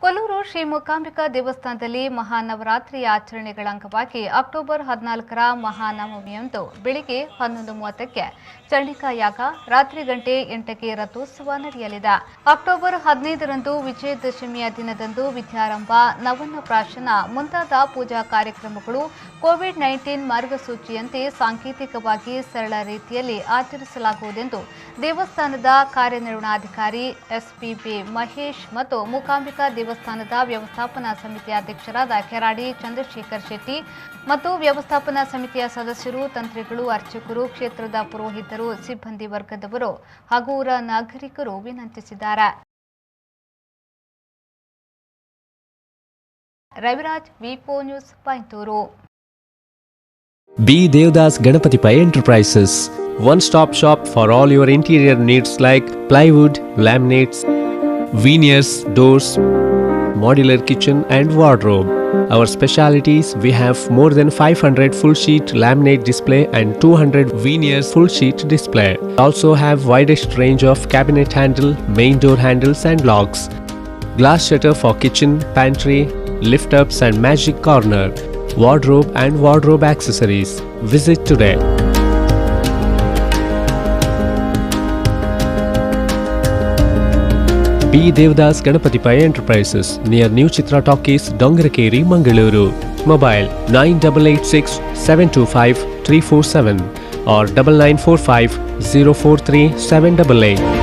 ಕೊಲ್ಲೂರು ಶ್ರೀ ಮೂಕಾಂಬಿಕಾ ದೇವಸ್ಥಾನದಲ್ಲಿ ಮಹಾನವರಾತ್ರಿ ಆಚರಣೆಗಳ ಅಂಗವಾಗಿ ಅಕ್ಟೋಬರ್ 14ರ ಮಹಾನವಮಿಯಂದು ಬೆಳಿಗ್ಗೆ 11:30ಕ್ಕೆ ಚಂಡಿಕಾ ಯಾಗ, ರಾತ್ರಿ ಗಂಟೆ 8ಕ್ಕೆ ರಥೋತ್ಸವ ನಡೆಯಲಿದೆ. ಅಕ್ಟೋಬರ್ 15ರಂದು ವಿಜಯದಶಮಿಯ ದಿನದಂದು ವಿದ್ಯಾರಂಭ, ನವನ ಪ್ರಾಶನ ಮುಂತಾದ ಪೂಜಾ ಕಾರ್ಯಕ್ರಮಗಳು ಕೋವಿಡ್-19 ಮಾರ್ಗಸೂಚಿಯಂತೆ ಸಾಂಕೇತಿಕವಾಗಿ ಸರಳ ರೀತಿಯಲ್ಲಿ ಆಚರಿಸಲಾಗುವುದೆಂದು ದೇವಸ್ಥಾನದ ಕಾರ್ಯನಿರ್ವಹಣಾಧಿಕಾರಿ ಎಸ್ಪಿಬಿ ಮಹೇಶ್ ಮತ್ತು ಮೂಕಾಂಬಿಕಾ ದೇವಸ್ಥಾನದ ವ್ಯವಸ್ಥಾಪನಾ ಸಮಿತಿಯ ಅಧ್ಯಕ್ಷರಾದ ಕೆರಾಡಿ ಚಂದ್ರಶೇಖರ್ ಶೆಟ್ಟಿ ಮತ್ತು ವ್ಯವಸ್ಥಾಪನಾ ಸಮಿತಿಯ ಸದಸ್ಯರು, ತಂತ್ರಿಗಳು, ಅರ್ಚಕರು, ಕ್ಷೇತ್ರದ ಪುರೋಹಿತರು, ಸಿಬ್ಬಂದಿ ವರ್ಗದವರು ಹಾಗೂ ಊರ ನಾಗರಿಕರು ವಿನಂತಿಸಿದ್ದಾರೆ. ರವಿರಾಜ್, ವಿ4 news, Painturu. B. Devdas Ganapati Pai Enterprises, one-stop shop for all your interior needs like plywood, laminates, veneers, doors, modular kitchen and wardrobe. Our specialities: we have more than 500 full sheet laminate display and 200 veneers full sheet display. Also have widest range of cabinet handle, main door handles and locks, glass shutter for kitchen, pantry, lift ups and magic corner, wardrobe and wardrobe accessories. Visit today. B. Devdas Ganapati Pai Enterprises, near New Chitra Talkies, Dongarakeri, Mangaluru. Mobile 9886 725 347 or 9945 043 788.